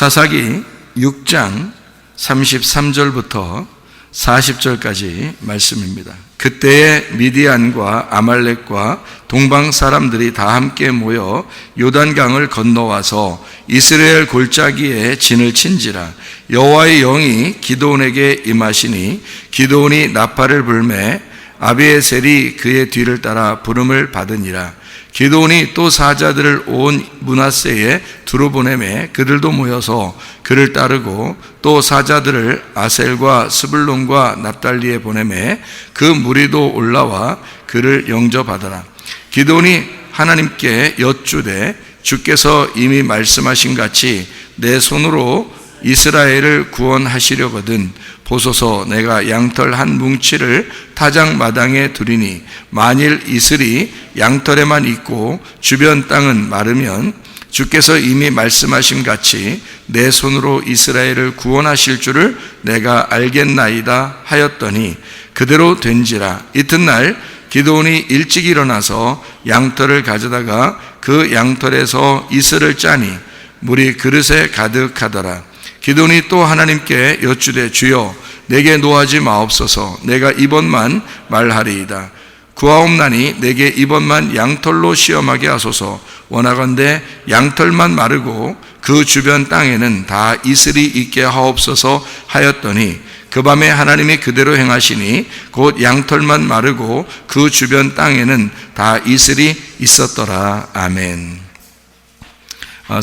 사사기 6장 33절부터 40절까지 말씀입니다. 그때에 미디안과 아말렉과 동방 사람들이 다 함께 모여 요단강을 건너와서 이스라엘 골짜기에 진을 친지라. 여호와의 영이 기드온에게 임하시니 기드온이 나팔을 불매 아비에셀이 그의 뒤를 따라 부름을 받으니라. 기드온이 또 사자들을 온 므낫세에 두루 보내매 그들도 모여서 그를 따르고 또 사자들을 아셀과 스불론과 납달리에 보내매 그 무리도 올라와 그를 영접하더라. 기드온이 하나님께 여쭈되 주께서 이미 말씀하신 같이 내 손으로 이스라엘을 구원하시려거든 보소서. 내가 양털 한 뭉치를 타작 마당에 두리니 만일 이슬이 양털에만 있고 주변 땅은 마르면 주께서 이미 말씀하신 같이 내 손으로 이스라엘을 구원하실 줄을 내가 알겠나이다 하였더니 그대로 된지라. 이튿날 기드온이 일찍 일어나서 양털을 가져다가 그 양털에서 이슬을 짜니 물이 그릇에 가득하더라. 기드온이 또 하나님께 여쭈되 주여 내게 노하지 마옵소서. 내가 이번만 말하리이다. 구하옵나니 내게 이번만 양털로 시험하게 하소서. 원하건대 양털만 마르고 그 주변 땅에는 다 이슬이 있게 하옵소서 하였더니 그 밤에 하나님이 그대로 행하시니 곧 양털만 마르고 그 주변 땅에는 다 이슬이 있었더라. 아멘.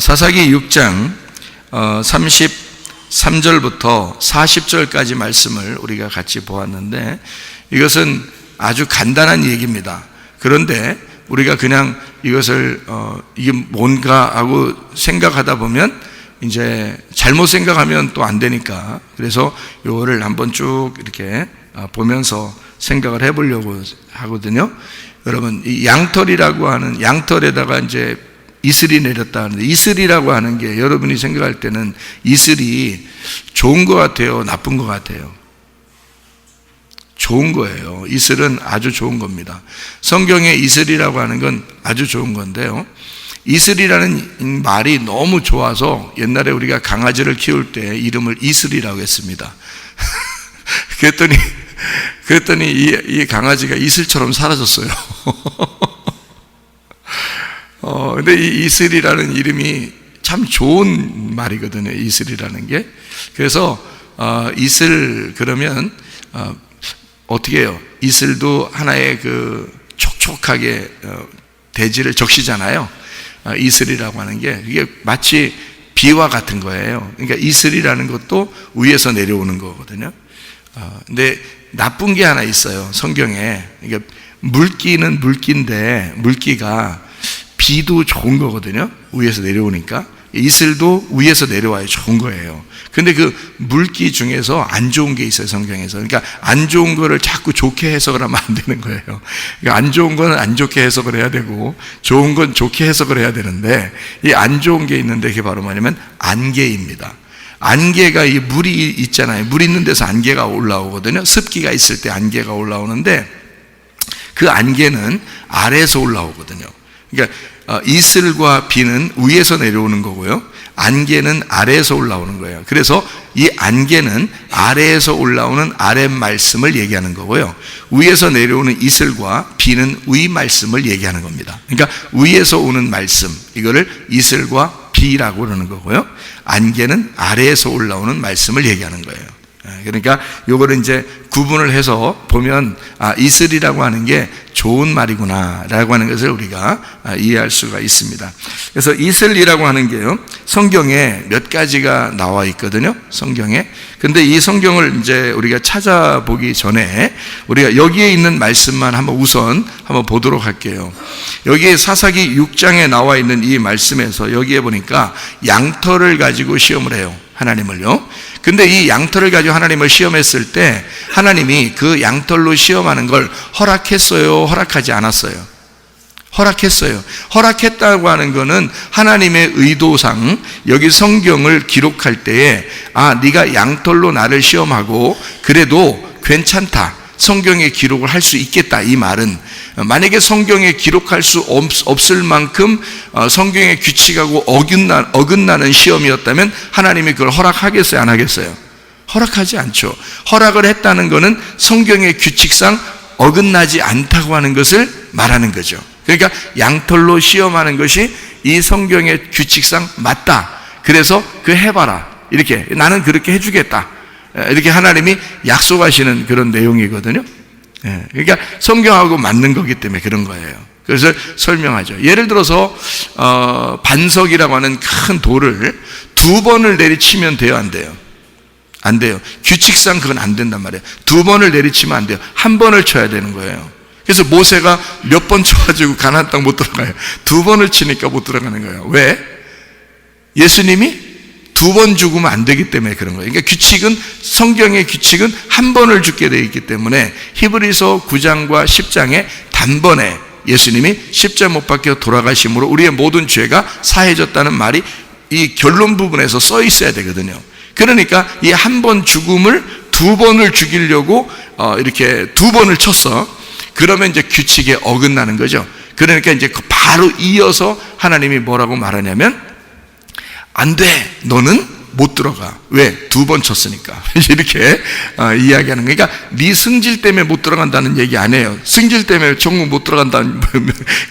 사사기 6장 33절부터 40절까지 말씀을 우리가 같이 보았는데 이것은 아주 간단한 얘기입니다. 그런데 우리가 그냥 이것을 이게 뭔가 하고 생각하다 보면 이제 잘못 생각하면 또 안 되니까 그래서 요거를 한번 쭉 이렇게 보면서 생각을 해보려고 하거든요. 여러분 이 양털이라고 하는 양털에다가 이제 이슬이 내렸다 하는데 이슬이라고 하는 게 여러분이 생각할 때는 이슬이 좋은 것 같아요? 나쁜 것 같아요? 좋은 거예요. 이슬은 아주 좋은 겁니다. 성경에 이슬이라고 하는 건 아주 좋은 건데요. 이슬이라는 말이 너무 좋아서 옛날에 우리가 강아지를 키울 때 이름을 이슬이라고 했습니다. 그랬더니 이 강아지가 이슬처럼 사라졌어요. 근데 이 이슬이라는 이름이 참 좋은 말이거든요. 이슬이라는 게. 그래서 이슬 그러면 어떻게 해요? 이슬도 하나의 그 촉촉하게 대지를 적시잖아요. 이슬이라고 하는 게 이게 마치 비와 같은 거예요. 그러니까 이슬이라는 것도 위에서 내려오는 거거든요. 근데 나쁜 게 하나 있어요. 성경에. 그러니까 물기는 물기인데 물기가 비도 좋은 거거든요. 위에서 내려오니까. 이슬도 위에서 내려와야 좋은 거예요. 근데 그 물기 중에서 안 좋은 게 있어요, 성경에서. 그러니까 안 좋은 거를 자꾸 좋게 해석을 하면 안 되는 거예요. 그러니까 안 좋은 거는 안 좋게 해석을 해야 되고 좋은 건 좋게 해석을 해야 되는데 이 안 좋은 게 있는데 그게 바로 뭐냐면 안개입니다. 안개가 이 물이 있잖아요. 물 있는 데서 안개가 올라오거든요. 습기가 있을 때 안개가 올라오는데 그 안개는 아래에서 올라오거든요. 그러니까 이슬과 비는 위에서 내려오는 거고요. 안개는 아래에서 올라오는 거예요. 그래서 이 안개는 아래에서 올라오는 아래 말씀을 얘기하는 거고요. 위에서 내려오는 이슬과 비는 위 말씀을 얘기하는 겁니다. 그러니까 위에서 오는 말씀, 이거를 이슬과 비라고 그러는 거고요. 안개는 아래에서 올라오는 말씀을 얘기하는 거예요. 그러니까 요거를 이제 구분을 해서 보면 이슬이라고 하는 게 좋은 말이구나 라고 하는 것을 우리가 이해할 수가 있습니다. 그래서 이슬이라고 하는 게요 성경에 몇 가지가 나와 있거든요. 성경에. 근데 이 성경을 이제 우리가 찾아보기 전에 우리가 여기에 있는 말씀만 우선 한번 보도록 할게요. 여기에 사사기 6장에 나와 있는 이 말씀에서 여기에 보니까 양털을 가지고 시험을 해요. 하나님을요. 근데 이 양털을 가지고 하나님을 시험했을 때 하나님이 그 양털로 시험하는 걸 허락했어요? 허락하지 않았어요? 허락했어요. 허락했다고 하는 거는 하나님의 의도상 여기 성경을 기록할 때에 네가 양털로 나를 시험하고 그래도 괜찮다. 성경에 기록을 할 수 있겠다. 이 말은 만약에 성경에 기록할 수 없을 만큼 성경의 규칙하고 어긋나는 시험이었다면 하나님이 그걸 허락하겠어요? 안 하겠어요? 허락하지 않죠. 허락을 했다는 것은 성경의 규칙상 어긋나지 않다고 하는 것을 말하는 거죠. 그러니까 양털로 시험하는 것이 이 성경의 규칙상 맞다. 그래서 그 해봐라. 이렇게 나는 그렇게 해주겠다. 이렇게 하나님이 약속하시는 그런 내용이거든요. 그러니까 성경하고 맞는 거기 때문에 그런 거예요. 그래서 설명하죠. 예를 들어서 반석이라고 하는 큰 돌을 2번을 내리치면 돼요, 안 돼요? 안 돼요. 규칙상 그건 안 된단 말이에요. 2번을 내리치면 안 돼요. 1번을 쳐야 되는 거예요. 그래서 모세가 몇 번 쳐가지고 가나안 땅 못 들어가요. 2번을 치니까 못 들어가는 거예요. 왜? 예수님이 2번 죽으면 안 되기 때문에 그런 거예요. 그러니까 규칙은, 성경의 규칙은 1번을 죽게 되어 있기 때문에 히브리서 9장과 10장에 단번에 예수님이 십자가 못 박혀 돌아가심으로 우리의 모든 죄가 사해졌다는 말이 이 결론 부분에서 써 있어야 되거든요. 그러니까 이 1번 죽음을 2번을 죽이려고 이렇게 2번을 쳤어. 그러면 이제 규칙에 어긋나는 거죠. 그러니까 이제 바로 이어서 하나님이 뭐라고 말하냐면 안 돼, 너는 못 들어가. 왜? 2번 쳤으니까. 이렇게 이야기하는 거니까 네 승질 때문에 못 들어간다는 얘기 안 해요. 승질 때문에 천국 못 들어간다는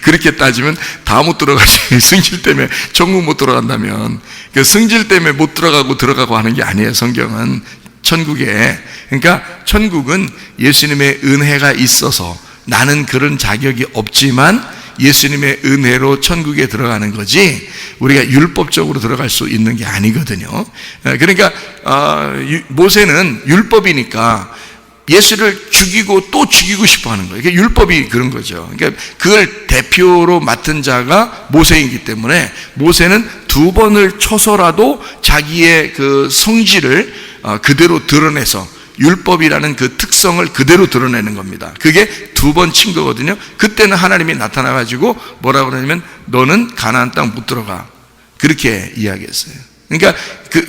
그렇게 따지면 다 못 들어가지. 승질 때문에 천국 못 들어간다면 그 승질 때문에 못 들어가고 하는 게 아니에요. 성경은 천국에. 그러니까 천국은 예수님의 은혜가 있어서 나는 그런 자격이 없지만 예수님의 은혜로 천국에 들어가는 거지 우리가 율법적으로 들어갈 수 있는 게 아니거든요. 그러니까 모세는 율법이니까 예수를 죽이고 또 죽이고 싶어 하는 거예요. 율법이 그런 거죠. 그러니까 그걸 대표로 맡은 자가 모세이기 때문에 모세는 2번을 쳐서라도 자기의 그 성질을 그대로 드러내서 율법이라는 그 특성을 그대로 드러내는 겁니다. 그게 2번 친 거거든요. 그때는 하나님이 나타나가지고 뭐라고 그러냐면 너는 가나안 땅 못 들어가. 그렇게 이야기했어요. 그러니까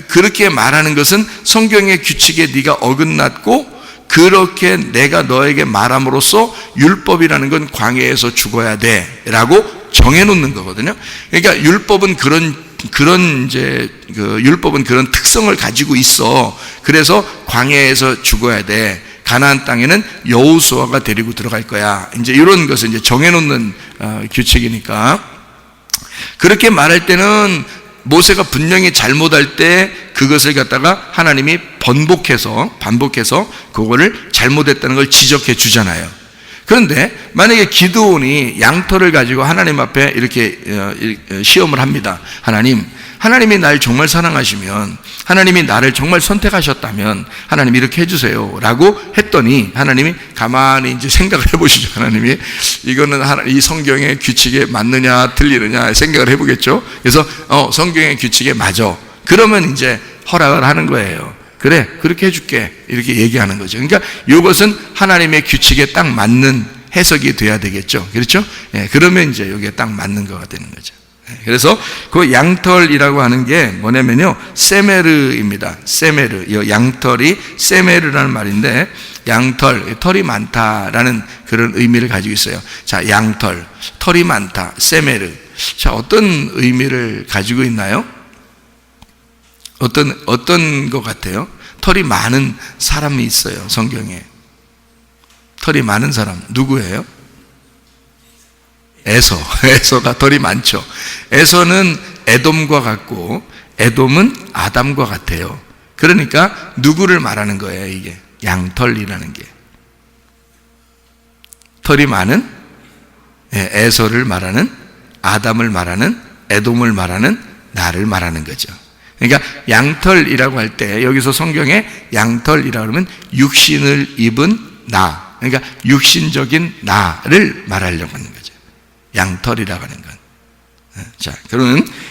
그렇게 말하는 것은 성경의 규칙에 네가 어긋났고 그렇게 내가 너에게 말함으로써 율법이라는 건 광야에서 죽어야 돼 라고 정해놓는 거거든요. 그러니까 율법은 율법은 그런 특성을 가지고 있어. 그래서 광야에서 죽어야 돼. 가나안 땅에는 여호수아가 데리고 들어갈 거야. 이제 이런 것을 이제 정해놓는 규칙이니까 그렇게 말할 때는 모세가 분명히 잘못할 때 그것을 갖다가 하나님이 반복해서 그거를 잘못했다는 걸 지적해 주잖아요. 그런데 만약에 기드온이 양털을 가지고 하나님 앞에 이렇게 시험을 합니다. 하나님이 날 정말 사랑하시면, 하나님이 나를 정말 선택하셨다면 하나님 이렇게 해주세요 라고 했더니 하나님이 가만히 이제 생각을 해보시죠. 하나님이 이거는 이 성경의 규칙에 맞느냐 틀리느냐 생각을 해보겠죠. 그래서 성경의 규칙에 맞아. 그러면 이제 허락을 하는 거예요. 그래, 그렇게 해줄게. 이렇게 얘기하는 거죠. 그러니까 이것은 하나님의 규칙에 딱 맞는 해석이 돼야 되겠죠. 그렇죠? 예, 그러면 이제 여기에 딱 맞는 거가 되는 거죠. 그래서 그 양털이라고 하는 게 뭐냐면요, 세메르입니다. 세메르. 이 양털이 세메르라는 말인데, 양털, 털이 많다라는 그런 의미를 가지고 있어요. 자, 양털, 털이 많다, 세메르. 자, 어떤 의미를 가지고 있나요? 어떤 것 같아요? 털이 많은 사람이 있어요, 성경에. 털이 많은 사람, 누구예요? 에서가 털이 많죠. 에서는 에돔과 같고, 에돔은 아담과 같아요. 그러니까 누구를 말하는 거예요, 이게? 양털이라는 게. 털이 많은 에서를 말하는, 아담을 말하는, 에돔을 말하는, 나를 말하는 거죠. 그러니까 양털이라고 할 때 여기서 성경에 양털이라고 하면 육신을 입은 나, 그러니까 육신적인 나를 말하려고 하는 거죠. 양털이라고 하는 건. 자,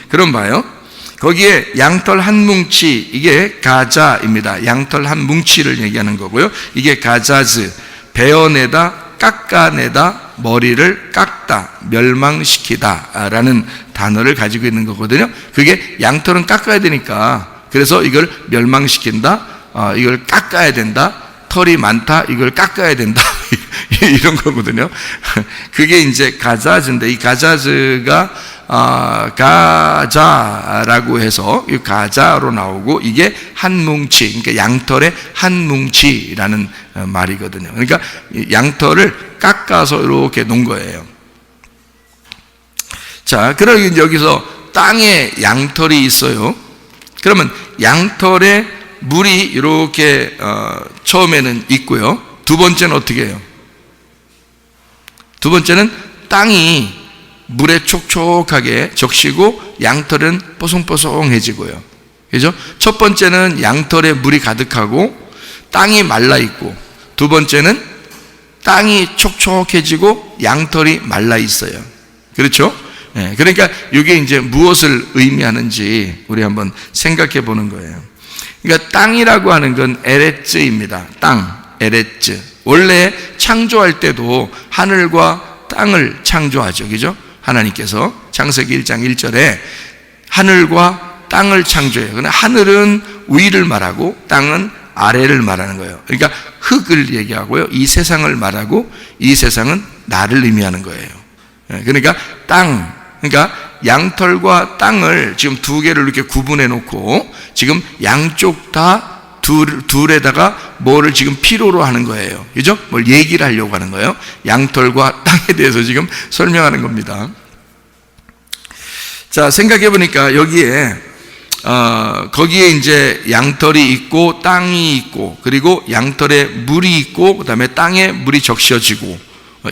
그럼 봐요. 거기에 양털 한 뭉치, 이게 가자입니다. 양털 한 뭉치를 얘기하는 거고요. 이게 가자즈, 베어내다, 깎아내다, 머리를 깎다, 멸망시키다 라는 단어를 가지고 있는 거거든요. 그게 양털은 깎아야 되니까, 그래서 이걸 멸망시킨다, 이걸 깎아야 된다, 털이 많다, 이걸 깎아야 된다. 이런 거거든요. 그게 이제 가자즈인데, 이 가자즈가 가자라고 해서 이 가자로 나오고, 이게 한 뭉치, 그러니까 양털의 한 뭉치라는 말이거든요. 그러니까 양털을 깎아서 이렇게 놓은 거예요. 자, 그러면 여기서 땅에 양털이 있어요. 그러면 양털에 물이 이렇게 처음에는 있고요. 두 번째는 어떻게 해요? 두 번째는 땅이 물에 촉촉하게 적시고 양털은 뽀송뽀송해지고요. 그죠? 첫 번째는 양털에 물이 가득하고 땅이 말라 있고, 두 번째는 땅이 촉촉해지고 양털이 말라 있어요. 그렇죠? 네, 그러니까 이게 이제 무엇을 의미하는지 우리 한번 생각해 보는 거예요. 그러니까 땅이라고 하는 건 에레츠입니다. 땅, 에레츠. 원래 창조할 때도 하늘과 땅을 창조하죠. 그죠? 하나님께서 창세기 1장 1절에 하늘과 땅을 창조해요. 그런데 하늘은 위를 말하고 땅은 아래를 말하는 거예요. 그러니까 흙을 얘기하고요, 이 세상을 말하고, 이 세상은 나를 의미하는 거예요. 그러니까 땅, 그러니까 양털과 땅을 지금 두 개를 이렇게 구분해 놓고 지금 양쪽 다 둘에다가 뭐를 지금 필요로 하는 거예요. 그죠? 뭘 얘기를 하려고 하는 거예요. 양털과 땅에 대해서 지금 설명하는 겁니다. 자, 생각해 보니까 여기에 거기에 이제 양털이 있고 땅이 있고, 그리고 양털에 물이 있고, 그 다음에 땅에 물이 적셔지고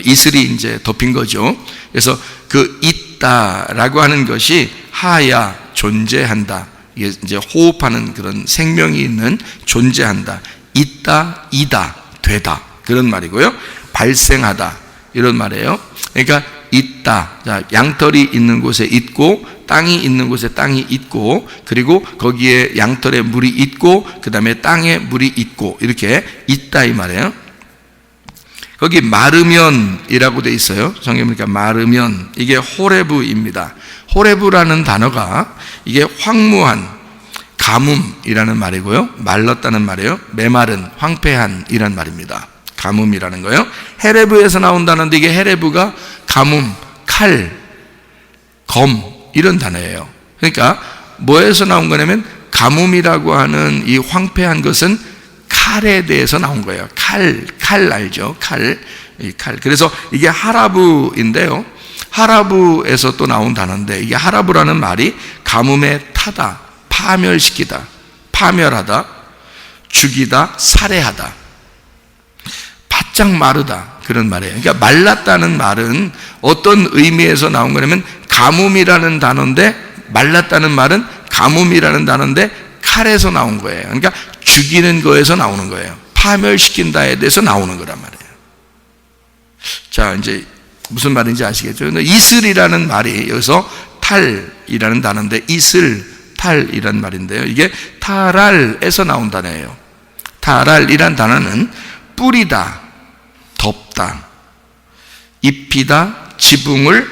이슬이 이제 덮인 거죠. 그래서 그 있다라고 하는 것이 하야, 존재한다. 이게 이제 호흡하는 그런 생명이 있는, 존재한다. 있다, 이다, 되다. 그런 말이고요. 발생하다. 이런 말이에요. 그러니까 있다. 자, 양털이 있는 곳에 있고, 땅이 있는 곳에 땅이 있고, 그리고 거기에 양털에 물이 있고, 그 다음에 땅에 물이 있고, 이렇게 있다 이 말이에요. 거기 마르면이라고 돼 있어요. 성경에 보니까 마르면, 이게 호레브입니다. 호레브라는 단어가 이게 황무한, 가뭄이라는 말이고요, 말랐다는 말이에요. 메마른, 황폐한 이란 말입니다. 가뭄이라는 거예요. 헤레브에서 나온다는데, 이게 헤레브가 가뭄, 칼, 검 이런 단어예요. 그러니까 뭐에서 나온 거냐면, 가뭄이라고 하는 이 황폐한 것은 칼에 대해서 나온 거예요. 칼 알죠? 이 칼. 그래서 이게 하라브인데요. 하라브에서 또 나온 단어인데, 이게 하라브라는 말이 가뭄에 타다, 파멸시키다, 파멸하다, 죽이다, 살해하다, 바짝 마르다, 그런 말이에요. 그러니까 말랐다는 말은 어떤 의미에서 나온 거냐면, 가뭄이라는 단어인데, 말랐다는 말은 가뭄이라는 단어인데 칼에서 나온 거예요. 그러니까 죽이는 거에서 나오는 거예요. 파멸시킨다에 대해서 나오는 거란 말이에요. 자, 이제 무슨 말인지 아시겠죠? 이슬이라는 말이 여기서 탈이라는 단어인데, 이슬, 탈이라는 말인데요, 이게 타랄에서 나온 단어예요. 타랄이란 단어는 뿌리다, 덮다, 입히다, 지붕을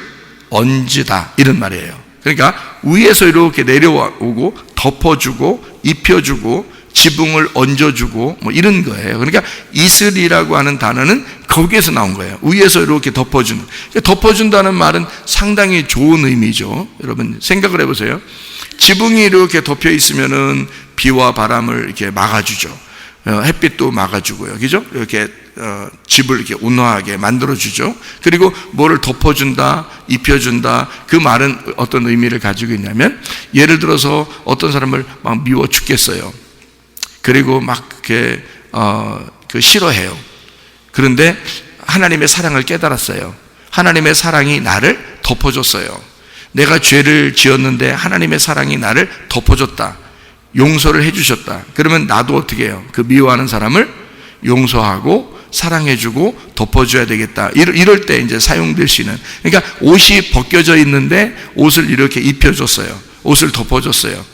얹으다, 이런 말이에요. 그러니까 위에서 이렇게 내려오고 덮어주고 입혀주고 지붕을 얹어주고 뭐 이런 거예요. 그러니까 이슬이라고 하는 단어는 거기에서 나온 거예요. 위에서 이렇게 덮어주는. 덮어준다는 말은 상당히 좋은 의미죠. 여러분 생각을 해보세요. 지붕이 이렇게 덮여 있으면은 비와 바람을 이렇게 막아주죠. 햇빛도 막아주고요. 그죠? 이렇게 집을 이렇게 온화하게 만들어주죠. 그리고 뭐를 덮어준다, 입혀준다, 그 말은 어떤 의미를 가지고 있냐면, 예를 들어서 어떤 사람을 막 미워 죽겠어요. 그리고 막 이렇게 싫어해요. 그런데 하나님의 사랑을 깨달았어요. 하나님의 사랑이 나를 덮어줬어요. 내가 죄를 지었는데 하나님의 사랑이 나를 덮어줬다, 용서를 해주셨다. 그러면 나도 어떻게 해요? 그 미워하는 사람을 용서하고 사랑해주고 덮어줘야 되겠다. 이럴 때 이제 사용될 수 있는, 그러니까 옷이 벗겨져 있는데 옷을 이렇게 입혀줬어요. 옷을 덮어줬어요.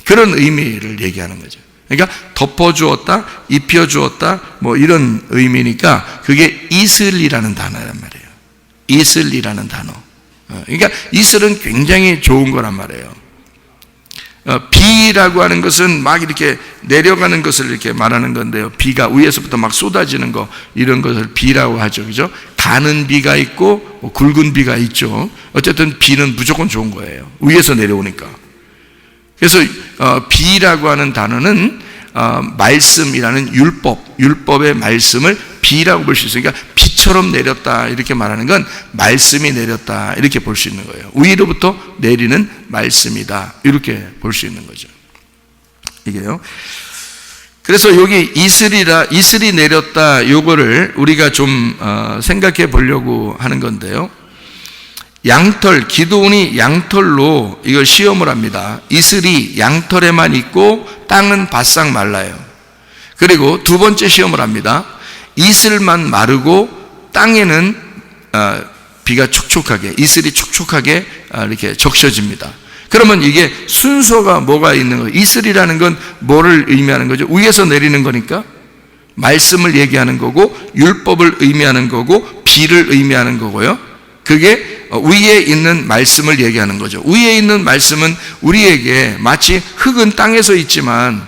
그런 의미를 얘기하는 거죠. 그러니까 덮어주었다, 입혀주었다, 뭐 이런 의미니까 그게 이슬이라는 단어란 말이에요. 이슬이라는 단어. 그러니까 이슬은 굉장히 좋은 거란 말이에요. 비라고 하는 것은 막 이렇게 내려가는 것을 이렇게 말하는 건데요. 비가 위에서부터 막 쏟아지는 거, 이런 것을 비라고 하죠. 그죠? 가는 비가 있고 굵은 비가 있죠. 어쨌든 비는 무조건 좋은 거예요. 위에서 내려오니까. 그래서 비라고 하는 단어는 말씀이라는 율법의 말씀을 비라고 볼 수 있으니까 비처럼 내렸다 이렇게 말하는 건 말씀이 내렸다 이렇게 볼 수 있는 거예요. 위로부터 내리는 말씀이다 이렇게 볼 수 있는 거죠. 이게요. 그래서 여기 이슬이 내렸다 요거를 우리가 좀 생각해 보려고 하는 건데요. 기드온이 양털로 이걸 시험을 합니다. 이슬이 양털에만 있고 땅은 바싹 말라요. 그리고 두 번째 시험을 합니다. 이슬만 마르고 땅에는 비가 촉촉하게, 이슬이 촉촉하게 이렇게 적셔집니다. 그러면 이게 순서가 뭐가 있는 거예요? 이슬이라는 건 뭐를 의미하는 거죠? 위에서 내리는 거니까 말씀을 얘기하는 거고, 율법을 의미하는 거고, 비를 의미하는 거고요. 그게 위에 있는 말씀을 얘기하는 거죠. 위에 있는 말씀은 우리에게 마치 흙은 땅에서 있지만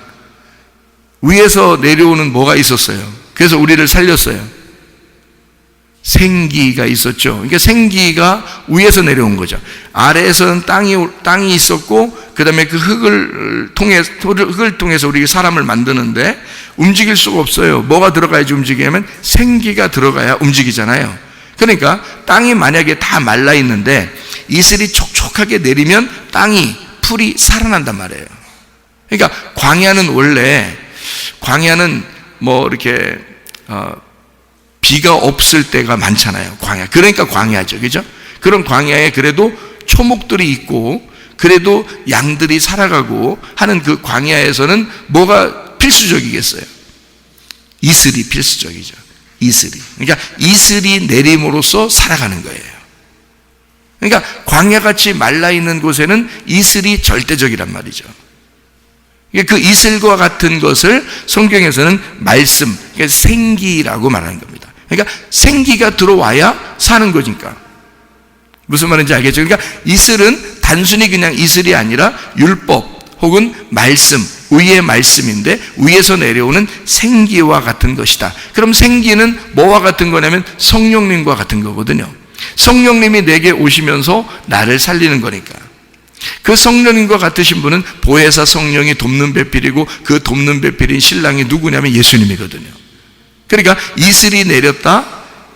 위에서 내려오는 뭐가 있었어요? 그래서 우리를 살렸어요. 생기가 있었죠. 그러니까 생기가 위에서 내려온 거죠. 아래에서는 땅이 있었고, 그 다음에 그 흙을 통해서 우리가 사람을 만드는데 움직일 수가 없어요. 뭐가 들어가야지 움직이냐면 생기가 들어가야 움직이잖아요. 그러니까 땅이 만약에 다 말라 있는데 이슬이 촉촉하게 내리면 풀이 살아난단 말이에요. 그러니까 광야는 뭐 이렇게 비가 없을 때가 많잖아요. 그러니까 광야죠. 그죠? 그런 광야에 그래도 초목들이 있고 그래도 양들이 살아가고 하는 그 광야에서는 뭐가 필수적이겠어요? 이슬이 필수적이죠. 그러니까 이슬이 내림으로써 살아가는 거예요. 그러니까 광야같이 말라있는 곳에는 이슬이 절대적이란 말이죠. 그 이슬과 같은 것을 성경에서는 말씀, 그러니까 생기라고 말하는 겁니다. 그러니까 생기가 들어와야 사는 거니까. 무슨 말인지 알겠죠? 그러니까 이슬은 단순히 그냥 이슬이 아니라 율법 혹은 말씀, 위의 말씀인데 위에서 내려오는 생기와 같은 것이다. 그럼 생기는 뭐와 같은 거냐면 성령님과 같은 거거든요. 성령님이 내게 오시면서 나를 살리는 거니까. 그 성령님과 같으신 분은 보혜사 성령이 돕는 배필이고 그 돕는 배필인 신랑이 누구냐면 예수님이거든요. 그러니까 이슬이 내렸다,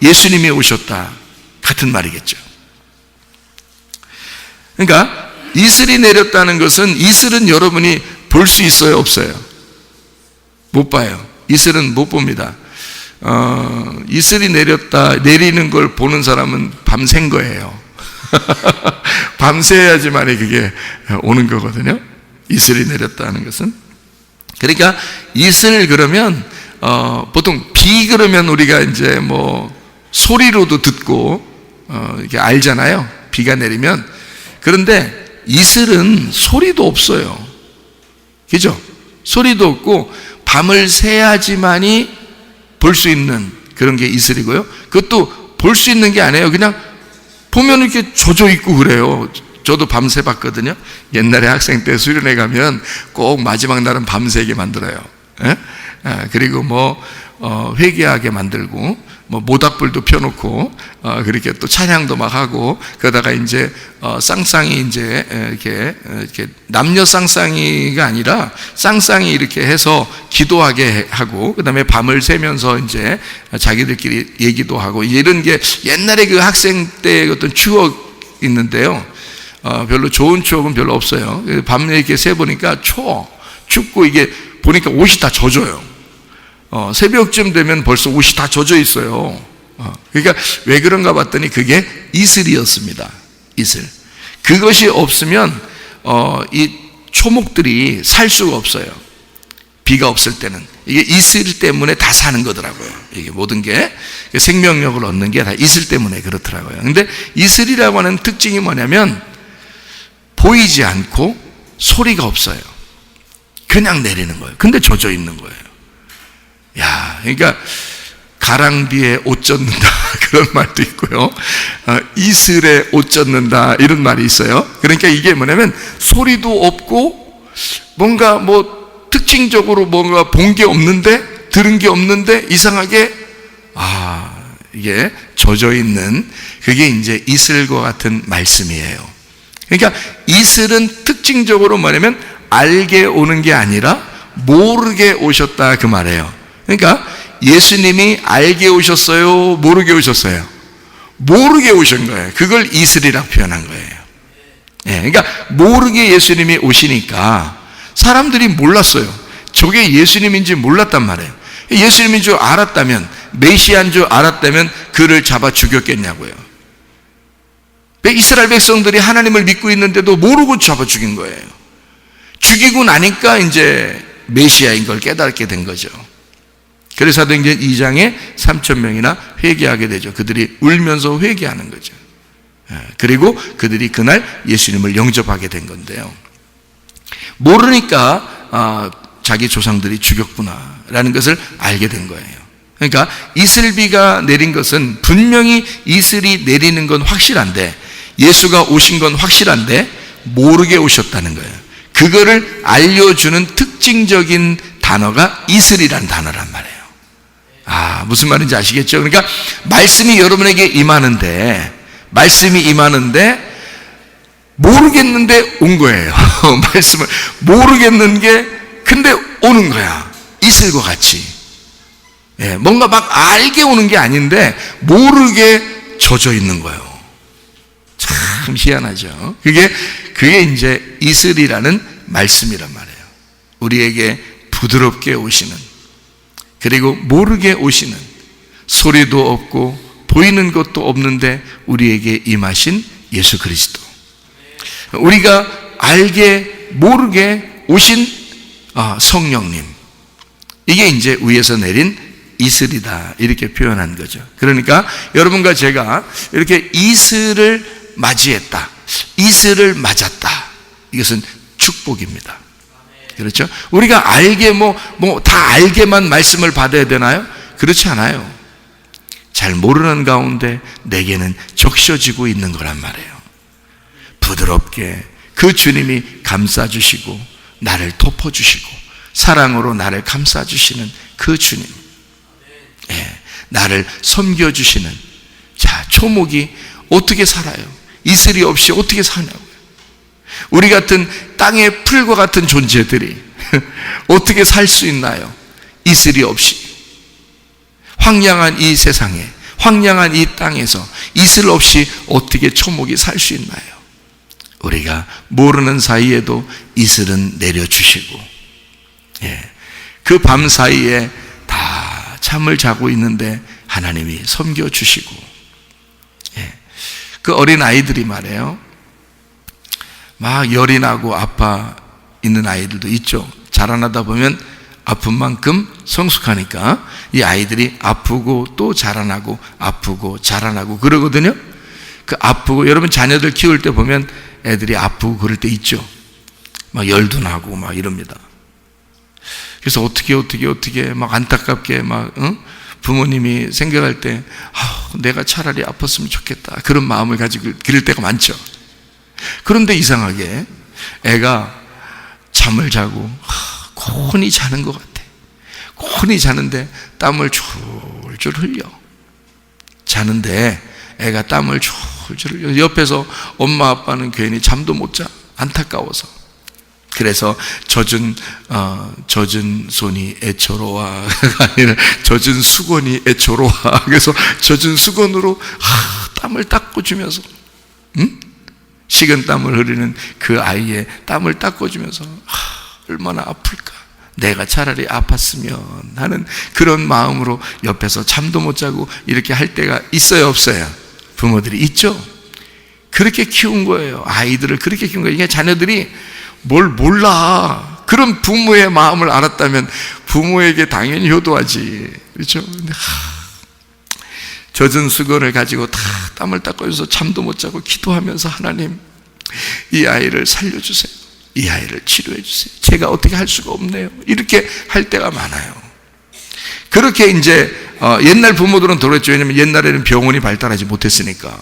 예수님이 오셨다 같은 말이겠죠. 그러니까 이슬이 내렸다는 것은, 이슬은 여러분이 볼 수 있어요, 없어요? 못 봐요. 이슬은 못 봅니다. 이슬이 내리는 걸 보는 사람은 밤샌 거예요. 밤새야지만이 그게 오는 거거든요. 이슬이 내렸다는 것은. 그러니까 이슬 그러면 보통 비 그러면 우리가 이제 뭐 소리로도 듣고 이렇게 알잖아요. 비가 내리면. 그런데 이슬은 소리도 없어요. 그죠? 소리도 없고 밤을 새야지만이 볼 수 있는 그런 게 이슬이고요. 그것도 볼 수 있는 게 아니에요. 그냥 보면 이렇게 젖어 있고 그래요. 저도 밤새 봤거든요. 옛날에 학생 때 수련회 가면 꼭 마지막 날은 밤새게 만들어요. 그리고 뭐 회개하게 만들고 뭐 모닥불도 펴놓고 그렇게 또 찬양도 막 하고, 그러다가 이제 쌍쌍이 이제 이렇게 남녀 쌍쌍이가 아니라 쌍쌍이 이렇게 해서 기도하게 하고, 그 다음에 밤을 새면서 이제 자기들끼리 얘기도 하고, 이런 게 옛날에 그 학생 때 어떤 추억 있는데요. 별로 좋은 추억은 별로 없어요. 밤에 이렇게 새 보니까 춥고 이게 보니까 옷이 다 젖어요. 새벽쯤 되면 벌써 옷이 다 젖어 있어요. 그러니까 왜 그런가 봤더니 그게 이슬이었습니다. 이슬. 그것이 없으면 이 초목들이 살 수가 없어요. 비가 없을 때는. 이게 이슬 때문에 다 사는 거더라고요. 이게 모든 게 생명력을 얻는 게 다 이슬 때문에 그렇더라고요. 근데 이슬이라고 하는 특징이 뭐냐면 보이지 않고 소리가 없어요. 그냥 내리는 거예요. 근데 젖어 있는 거예요. 야, 그러니까 가랑비에 옷 젖는다 그런 말도 있고요. 이슬에 옷 젖는다 이런 말이 있어요. 그러니까 이게 뭐냐면 소리도 없고 뭔가 뭐 특징적으로 뭔가 본 게 없는데, 들은 게 없는데 이상하게 이게 젖어 있는, 그게 이제 이슬과 같은 말씀이에요. 그러니까 이슬은 특징적으로 말하면 알게 오는 게 아니라 모르게 오셨다, 그 말이에요. 그러니까 예수님이 알게 오셨어요, 모르게 오셨어요? 모르게 오신 거예요. 그걸 이슬이라고 표현한 거예요. 그러니까 모르게 예수님이 오시니까 사람들이 몰랐어요. 저게 예수님인지 몰랐단 말이에요. 예수님인 줄 알았다면, 메시아인 줄 알았다면 그를 잡아 죽였겠냐고요. 이스라엘 백성들이 하나님을 믿고 있는데도 모르고 잡아 죽인 거예요. 죽이고 나니까 이제 메시아인 걸 깨닫게 된 거죠. 그래서 사도행전 2장에 3,000명이나 회개하게 되죠. 그들이 울면서 회개하는 거죠. 그리고 그들이 그날 예수님을 영접하게 된 건데요. 모르니까 자기 조상들이 죽였구나라는 것을 알게 된 거예요. 그러니까 이슬비가 내린 것은 분명히 이슬이 내리는 건 확실한데, 예수가 오신 건 확실한데 모르게 오셨다는 거예요. 그거를 알려주는 특징적인 단어가 이슬이라는 단어란 말이에요. 무슨 말인지 아시겠죠? 그러니까 말씀이 여러분에게 임하는데 모르겠는데 온 거예요. 말씀을 모르겠는 게 근데 오는 거야. 이슬과 같이. 뭔가 막 알게 오는 게 아닌데 모르게 젖어 있는 거예요. 참 희한하죠. 그게 이제 이슬이라는 말씀이란 말이에요. 우리에게 부드럽게 오시는, 그리고 모르게 오시는, 소리도 없고 보이는 것도 없는데 우리에게 임하신 예수 그리스도. 우리가 알게 모르게 오신 성령님, 이게 이제 위에서 내린 이슬이다, 이렇게 표현한 거죠. 그러니까 여러분과 제가 이렇게 이슬을 맞이했다, 이슬을 맞았다, 이것은 축복입니다. 그렇죠? 우리가 알게 다 알게만 말씀을 받아야 되나요? 그렇지 않아요. 잘 모르는 가운데 내게는 적셔지고 있는 거란 말이에요. 부드럽게 그 주님이 감싸주시고 나를 덮어주시고 사랑으로 나를 감싸주시는 그 주님, 나를 섬겨주시는, 초목이 어떻게 살아요? 이슬이 없이 어떻게 사냐고요. 우리 같은 땅의 풀과 같은 존재들이 어떻게 살 수 있나요? 이슬이 없이. 황량한 이 세상에, 황량한 이 땅에서 이슬 없이 어떻게 초목이 살 수 있나요? 우리가 모르는 사이에도 이슬은 내려주시고, 그 밤 사이에 다 잠을 자고 있는데 하나님이 섬겨주시고, 그 어린 아이들이 말해요, 막 열이 나고 아파 있는 아이들도 있죠. 자라나다 보면 아픈 만큼 성숙하니까 이 아이들이 아프고 또 자라나고 아프고 자라나고 그러거든요. 그 아프고, 여러분 자녀들 키울 때 보면 애들이 아프고 그럴 때 있죠. 막 열도 나고 막 이럽니다. 그래서 어떻게 막 안타깝게 부모님이 생각할 때 내가 차라리 아팠으면 좋겠다, 그런 마음을 가지고 기를 때가 많죠. 그런데 이상하게 애가 잠을 자고 곤히 자는 것 같아. 곤히 자는데 땀을 줄줄 흘려. 자는데 애가 땀을 줄줄 흘려. 옆에서 엄마 아빠는 괜히 잠도 못 자, 안타까워서. 그래서 젖은 손이 애처로워, 아니라 젖은 수건이 애처로워. 그래서 젖은 수건으로 땀을 닦아주면서, 식은 땀을 흐리는 그 아이의 땀을 닦아주면서 얼마나 아플까, 내가 차라리 아팠으면 하는 그런 마음으로 옆에서 잠도 못 자고 이렇게 할 때가 있어요, 없어요? 부모들이 있죠. 그렇게 키운 거예요. 아이들을 그렇게 키운 거예요. 이게 자녀들이 뭘 몰라. 그런 부모의 마음을 알았다면 부모에게 당연히 효도하지, 그렇죠? 근데 젖은 수건을 가지고 다 땀을 닦아줘서 잠도 못 자고 기도하면서, 하나님, 이 아이를 살려주세요, 이 아이를 치료해 주세요, 제가 어떻게 할 수가 없네요, 이렇게 할 때가 많아요. 그렇게 이제 옛날 부모들은 그랬죠. 왜냐면 옛날에는 병원이 발달하지 못했으니까.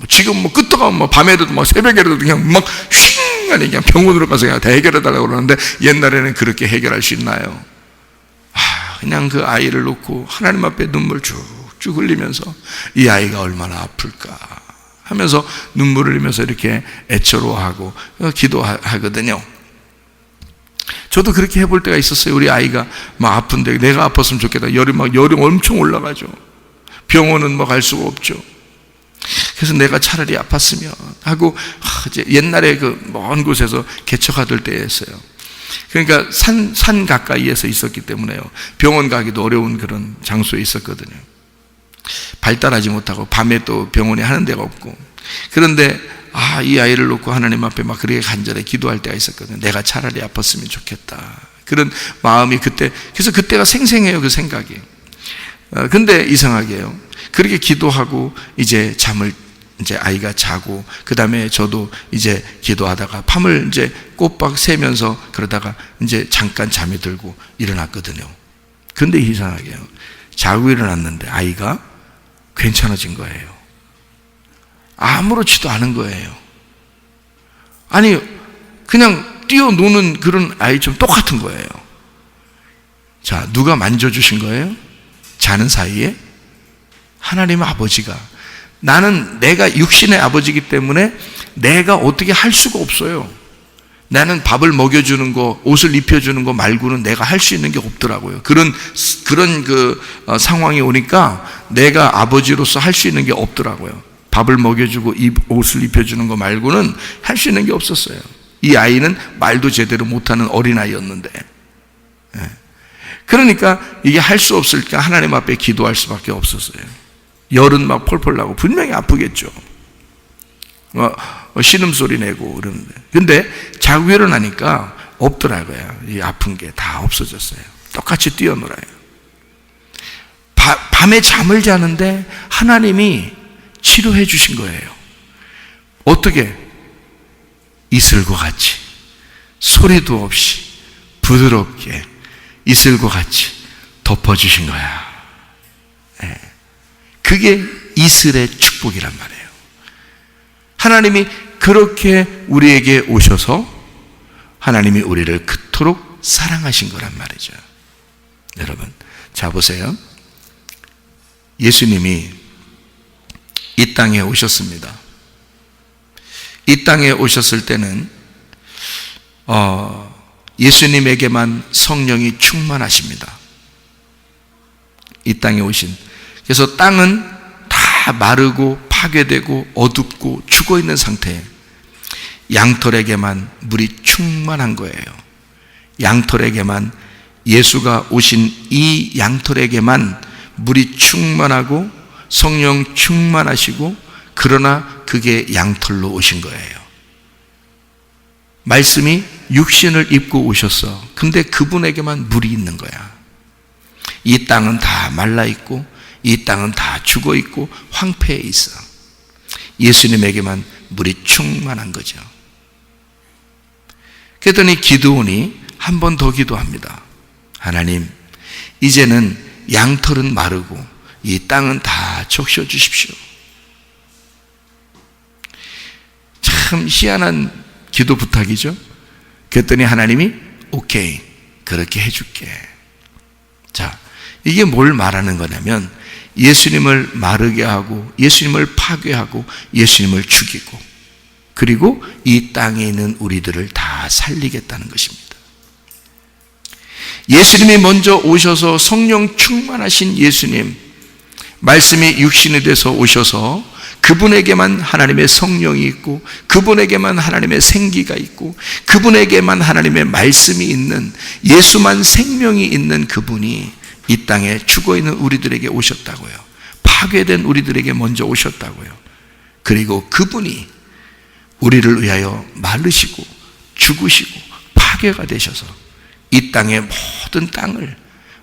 지금 끄떡하면 밤에도 새벽에라도 그냥 막 휙 순식간에 그냥 병원으로 가서 그냥 다 해결해달라고 그러는데 옛날에는 그렇게 해결할 수 있나요? 그냥 그 아이를 놓고 하나님 앞에 눈물 쭉쭉 흘리면서 이 아이가 얼마나 아플까 하면서 눈물을 흘리면서 이렇게 애처로워하고 기도하거든요. 저도 그렇게 해볼 때가 있었어요. 우리 아이가 막 아픈데 내가 아팠으면 좋겠다. 열이 엄청 올라가죠. 병원은 뭐 갈 수가 없죠. 그래서 내가 차라리 아팠으면 하고 이제 옛날에 그 먼 곳에서 개척하던 때였어요. 그러니까 산 가까이에서 있었기 때문에요. 병원 가기도 어려운 그런 장소에 있었거든요. 발달하지 못하고 밤에 또 병원에 하는 데가 없고. 그런데 이 아이를 놓고 하나님 앞에 막 그렇게 간절히 기도할 때가 있었거든요. 내가 차라리 아팠으면 좋겠다. 그런 마음이 그래서 그때가 생생해요, 그 생각이. 근데 이상하게요. 그렇게 기도하고 이제 아이가 자고, 그 다음에 저도 이제 기도하다가 밤을 이제 꼬박 새면서 그러다가 이제 잠깐 잠이 들고 일어났거든요. 근데 이상하게요. 자고 일어났는데 아이가 괜찮아진 거예요. 아무렇지도 않은 거예요. 아니, 그냥 뛰어노는 그런 아이처럼 똑같은 거예요. 자, 누가 만져주신 거예요? 자는 사이에? 하나님 아버지가. 나는 내가 육신의 아버지이기 때문에 내가 어떻게 할 수가 없어요. 나는 밥을 먹여주는 거, 옷을 입혀주는 거 말고는 내가 할 수 있는 게 없더라고요. 그런 상황이 오니까 내가 아버지로서 할 수 있는 게 없더라고요. 밥을 먹여주고 옷을 입혀주는 거 말고는 할 수 있는 게 없었어요. 이 아이는 말도 제대로 못하는 어린아이였는데. 그러니까 이게 할 수 없으니까 하나님 앞에 기도할 수밖에 없었어요. 열은 막 폴폴 나고 분명히 아프겠죠. 신음소리 내고 그러는데. 근데 자고 일어나니까 없더라고요. 이 아픈 게 다 없어졌어요. 똑같이 뛰어놀아요. 밤에 잠을 자는데 하나님이 치료해 주신 거예요. 어떻게? 이슬과 같이 소리도 없이 부드럽게 이슬과 같이 덮어주신 거야. 그게 이슬의 축복이란 말이에요. 하나님이 그렇게 우리에게 오셔서 하나님이 우리를 그토록 사랑하신 거란 말이죠. 여러분, 자 보세요. 예수님이 이 땅에 오셨습니다. 이 땅에 오셨을 때는 예수님에게만 성령이 충만하십니다. 이 땅에 오신. 그래서 땅은 다 마르고 파괴되고 어둡고 죽어있는 상태에 양털에게만 물이 충만한 거예요. 양털에게만, 예수가 오신 이 양털에게만 물이 충만하고 성령 충만하시고, 그러나 그게 양털로 오신 거예요. 말씀이 육신을 입고 오셨어. 근데 그분에게만 물이 있는 거야. 이 땅은 다 말라있고 이 땅은 다 죽어있고 황폐해 있어. 예수님에게만 물이 충만한 거죠. 그랬더니 기드온이 한 번 더 기도합니다. 하나님, 이제는 양털은 마르고 이 땅은 다 적셔 주십시오. 참 희한한 기도 부탁이죠. 그랬더니 하나님이 오케이, 그렇게 해줄게. 자, 이게 뭘 말하는 거냐면 예수님을 마르게 하고 예수님을 파괴하고 예수님을 죽이고, 그리고 이 땅에 있는 우리들을 다 살리겠다는 것입니다. 예수님이 먼저 오셔서 성령 충만하신 예수님, 말씀이 육신이 돼서 오셔서 그분에게만 하나님의 성령이 있고 그분에게만 하나님의 생기가 있고 그분에게만 하나님의 말씀이 있는, 예수만 생명이 있는 그분이 이 땅에 죽어있는 우리들에게 오셨다고요. 파괴된 우리들에게 먼저 오셨다고요. 그리고 그분이 우리를 위하여 마르시고 죽으시고 파괴가 되셔서 이 땅의 모든 땅을,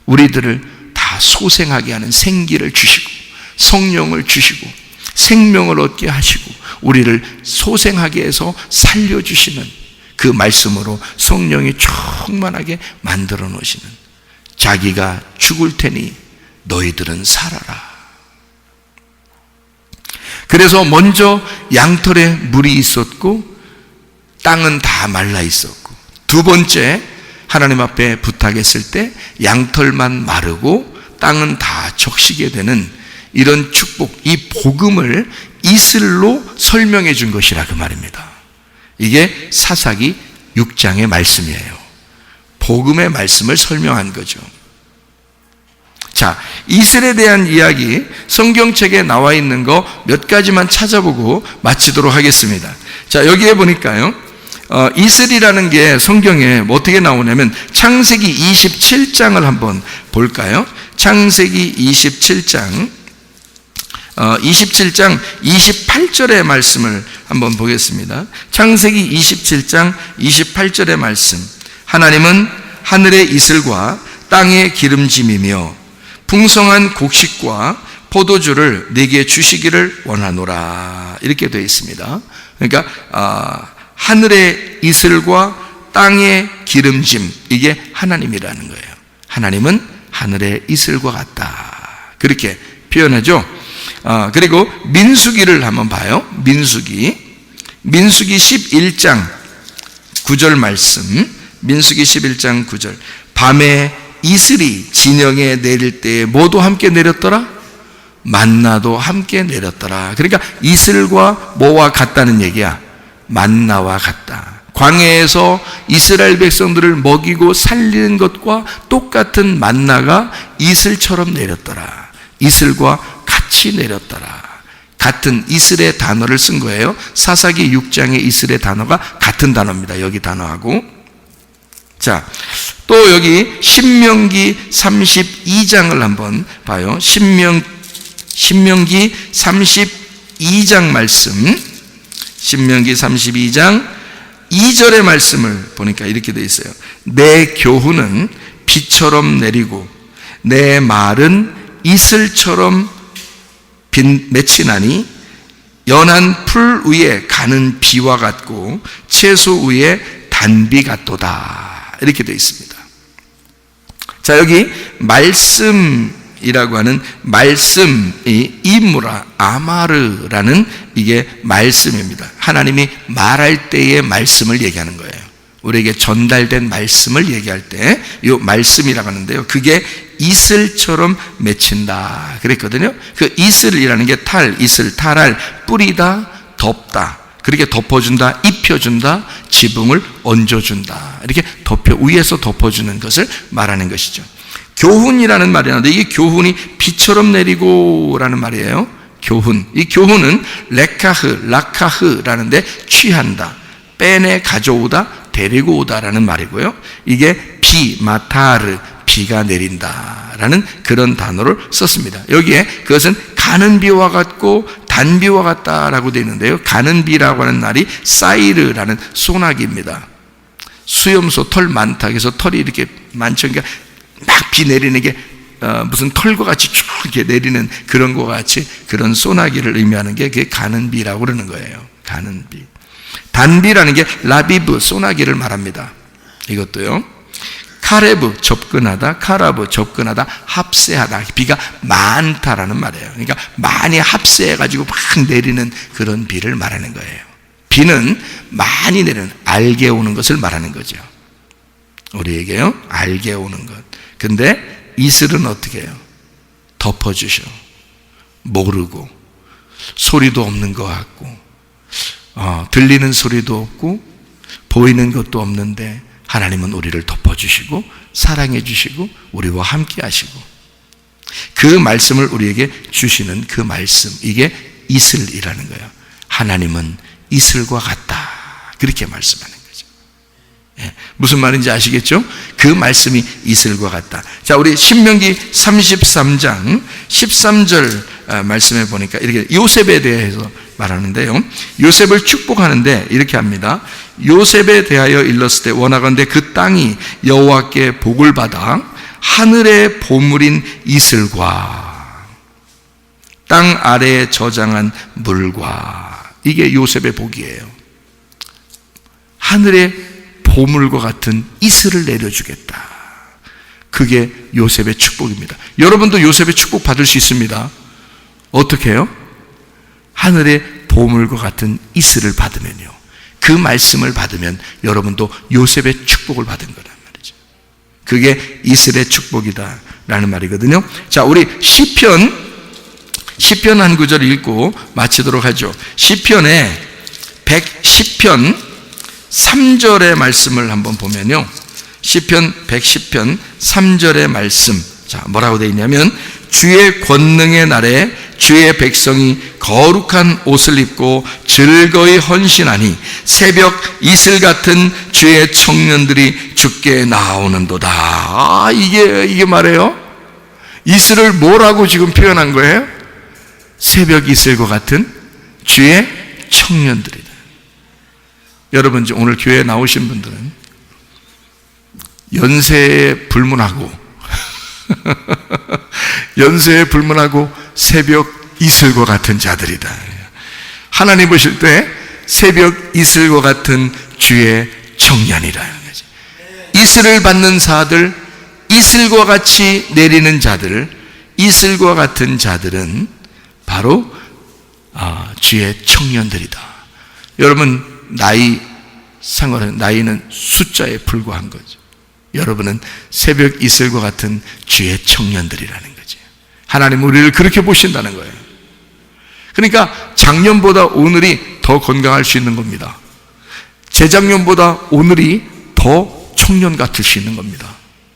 우리들을 다 소생하게 하는 생기를 주시고 성령을 주시고 생명을 얻게 하시고 우리를 소생하게 해서 살려주시는 그 말씀으로 성령이 충만하게 만들어 놓으시는, 자기가 죽을 테니 너희들은 살아라. 그래서 먼저 양털에 물이 있었고 땅은 다 말라 있었고, 두 번째 하나님 앞에 부탁했을 때 양털만 마르고 땅은 다 적시게 되는 이런 축복, 이 복음을 이슬로 설명해 준 것이라 그 말입니다. 이게 사사기 6장의 말씀이에요. 복음의 말씀을 설명한 거죠. 자, 이슬에 대한 이야기 성경책에 나와 있는 거 몇 가지만 찾아보고 마치도록 하겠습니다. 자, 여기에 보니까요, 이슬이라는 게 성경에 어떻게 나오냐면 창세기 27장을 한번 볼까요? 창세기 27장 28절의 말씀을 한번 보겠습니다. 창세기 27장 28절의 말씀. 하나님은 하늘의 이슬과 땅의 기름짐이며 풍성한 곡식과 포도주를 네게 주시기를 원하노라. 이렇게 되어 있습니다. 그러니까 하늘의 이슬과 땅의 기름짐, 이게 하나님이라는 거예요. 하나님은 하늘의 이슬과 같다, 그렇게 표현하죠. 그리고 민수기를 한번 봐요. 민수기 11장 9절 말씀. 민수기 11장 9절. 밤에 이슬이 진영에 내릴 때에 뭐도 함께 내렸더라? 만나도 함께 내렸더라. 그러니까 이슬과 뭐와 같다는 얘기야? 만나와 같다. 광야에서 이스라엘 백성들을 먹이고 살리는 것과 똑같은 만나가 이슬처럼 내렸더라. 이슬과 같이 내렸더라. 같은 이슬의 단어를 쓴 거예요. 사사기 6장의 이슬의 단어가 같은 단어입니다. 여기 단어하고. 자, 또 여기 신명기 32장을 한번 봐요. 신명기 32장 말씀. 신명기 32장 2절의 말씀을 보니까 이렇게 되어 있어요. 내 교훈은 비처럼 내리고 내 말은 이슬처럼 맺히나니 연한 풀 위에 가는 비와 같고 채소 위에 단비 같도다. 이렇게 되어 있습니다. 자, 여기 말씀이라고 하는 말씀이 이무라 아마르라는 이게 말씀입니다. 하나님이 말할 때의 말씀을 얘기하는 거예요. 우리에게 전달된 말씀을 얘기할 때 이 말씀이라고 하는데요, 그게 이슬처럼 맺힌다 그랬거든요. 그 이슬이라는 게 이슬, 탈할, 뿌리다, 덮다, 그렇게 덮어준다, 입혀준다, 지붕을 얹어준다, 이렇게 위에서 덮어주는 것을 말하는 것이죠. 교훈이라는 말이 나오는데 이게 교훈이 비처럼 내리고 라는 말이에요. 교훈. 이 교훈은 라카흐라는데 취한다, 빼내 가져오다, 데리고 오다라는 말이고요. 이게 마타르, 비가 내린다라는 그런 단어를 썼습니다. 여기에 그것은 가는 비와 같고 단비와 같다라고 되어 있는데요, 가는 비라고 하는 날이 사이르라는 소나기입니다. 수염소 털 많다, 그래서 털이 이렇게 많죠. 그러니까 막 비 내리는 게 무슨 털과 같이 쭉 이렇게 내리는 그런 것 같이 그런 소나기를 의미하는 게 그게 가는 비라고 그러는 거예요. 가는 비. 단비라는 게 라비브, 소나기를 말합니다. 이것도요. 카레브, 접근하다, 카라브, 접근하다, 합세하다, 비가 많다라는 말이에요. 그러니까 많이 합세해가지고 막 내리는 그런 비를 말하는 거예요. 비는 많이 내리는, 알게 오는 것을 말하는 거죠. 우리에게요, 알게 오는 것. 근데 이슬은 어떻게 해요? 덮어주셔. 모르고, 소리도 없는 것 같고, 들리는 소리도 없고, 보이는 것도 없는데, 하나님은 우리를 덮어주시고 사랑해 주시고 우리와 함께 하시고 그 말씀을 우리에게 주시는 그 말씀, 이게 이슬이라는 거예요. 하나님은 이슬과 같다, 그렇게 말씀하는 거죠. 무슨 말인지 아시겠죠? 그 말씀이 이슬과 같다. 자, 우리 신명기 33장 13절 말씀에 보니까 이렇게 요셉에 대해서 말하는데요, 요셉을 축복하는데 이렇게 합니다. 요셉에 대하여 일렀을 때 원하건대 그 땅이 여호와께 복을 받아 하늘의 보물인 이슬과 땅 아래에 저장한 물과, 이게 요셉의 복이에요. 하늘의 보물과 같은 이슬을 내려주겠다. 그게 요셉의 축복입니다. 여러분도 요셉의 축복 받을 수 있습니다. 어떻게 해요? 하늘의 보물과 같은 이슬을 받으면요, 그 말씀을 받으면 여러분도 요셉의 축복을 받은 거란 말이죠. 그게 이슬의 축복이다라는 말이거든요. 자, 우리 시편 한 구절 읽고 마치도록 하죠. 시편의 110편 3절의 말씀을 한번 보면요. 시편 110편 3절의 말씀. 자, 뭐라고 되어 있냐면, 주의 권능의 날에 주의 백성이 거룩한 옷을 입고 즐거이 헌신하니 새벽 이슬 같은 주의 청년들이 주께 나오는도다. 이게 말이에요. 이슬을 뭐라고 지금 표현한 거예요? 새벽 이슬과 같은 주의 청년들이다. 여러분, 오늘 교회에 나오신 분들은 연세에 불문하고 새벽 이슬과 같은 자들이다. 하나님 보실 때 새벽 이슬과 같은 주의 청년이라. 이슬을 받는 자들, 이슬과 같이 내리는 자들, 이슬과 같은 자들은 바로 주의 청년들이다. 여러분, 나이는 숫자에 불과한 거죠. 여러분은 새벽 이슬과 같은 주의 청년들이라는 거죠. 하나님 우리를 그렇게 보신다는 거예요. 그러니까 작년보다 오늘이 더 건강할 수 있는 겁니다. 재작년보다 오늘이 더 청년 같을 수 있는 겁니다.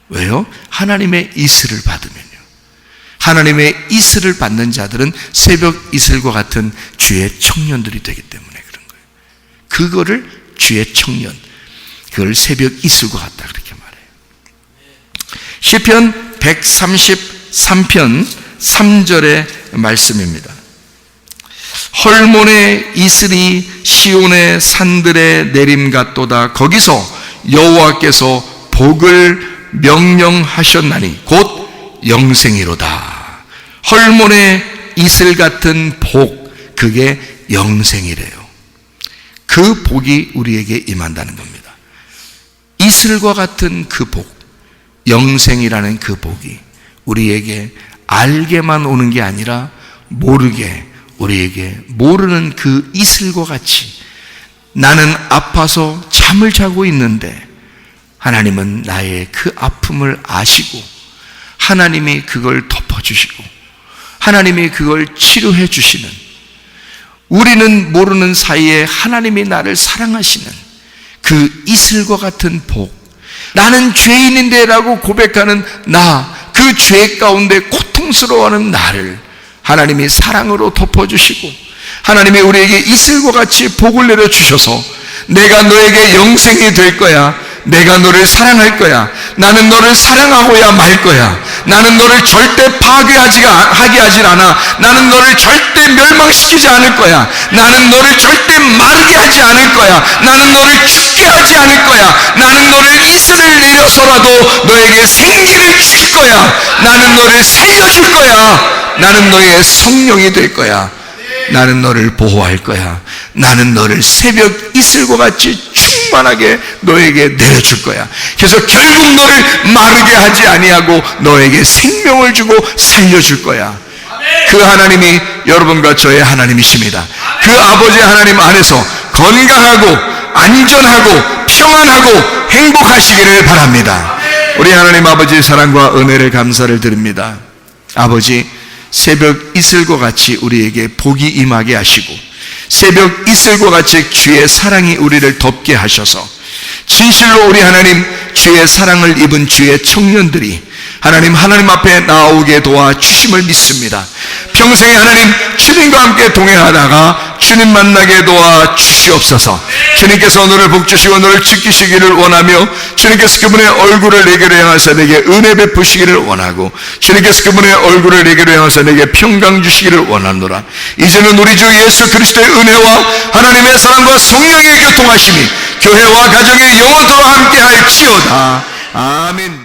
왜요? 하나님의 이슬을 받으면요. 하나님의 이슬을 받는 자들은 새벽 이슬과 같은 주의 청년들이 되기 때문에 그런 거예요. 그거를 주의 청년, 그걸 새벽 이슬과 같다 그렇게 말해요. 시편 133편 3절의 말씀입니다. 헐몬의 이슬이 시온의 산들에 내림 같도다. 거기서 여호와께서 복을 명령하셨나니 곧 영생이로다. 헐몬의 이슬 같은 복, 그게 영생이래요. 그 복이 우리에게 임한다는 겁니다. 이슬과 같은 그 복, 영생이라는 그 복이 우리에게 알게만 오는 게 아니라 모르게, 우리에게 모르는 그 이슬과 같이, 나는 아파서 잠을 자고 있는데 하나님은 나의 그 아픔을 아시고 하나님이 그걸 덮어주시고 하나님이 그걸 치료해 주시는, 우리는 모르는 사이에 하나님이 나를 사랑하시는 그 이슬과 같은 복, 나는 죄인인데 라고 고백하는 그 죄 가운데 고통스러워하는 나를 하나님이 사랑으로 덮어주시고 하나님이 우리에게 이슬과 같이 복을 내려주셔서 내가 너에게 영생이 될 거야, 내가 너를 사랑할 거야, 나는 너를 사랑하고야 말 거야, 나는 너를 절대 파괴하지 않아, 나는 너를 절대 멸망시키지 않을 거야, 나는 너를 절대 마르게 하지 않을 거야, 나는 너를 죽게 하지 않을 거야, 나는 너를 이슬을 내려서라도 너에게 생기를 주실 거야, 나는 너를 살려줄 거야, 나는 너의 성령이 될 거야, 나는 너를 보호할 거야, 나는 너를 새벽 이슬과 같이 충만하게 너에게 내려줄 거야. 그래서 결국 너를 마르게 하지 아니하고 너에게 생명을 주고 살려줄 거야. 그 하나님이 여러분과 저의 하나님이십니다. 그 아버지 하나님 안에서 건강하고 안전하고 평안하고 행복하시기를 바랍니다. 우리 하나님 아버지의 사랑과 은혜를 감사를 드립니다. 아버지, 새벽 이슬과 같이 우리에게 복이 임하게 하시고 새벽 이슬과 같이 주의 사랑이 우리를 덮게 하셔서 진실로 우리 하나님 주의 사랑을 입은 주의 청년들이 하나님 앞에 나오게 도와주심을 믿습니다. 평생에 하나님 주님과 함께 동행하다가 주님 만나게 도와주시옵소서. 주님께서 너를 복주시고 너를 지키시기를 원하며 주님께서 그분의 얼굴을 내게로 향하사 내게 은혜 베푸시기를 원하고 주님께서 그분의 얼굴을 내게로 향하사 내게 평강 주시기를 원하노라. 이제는 우리 주 예수 그리스도의 은혜와 하나님의 사랑과 성령의 교통하심이 교회와 가정의 영원토록 함께할지어다. 아멘.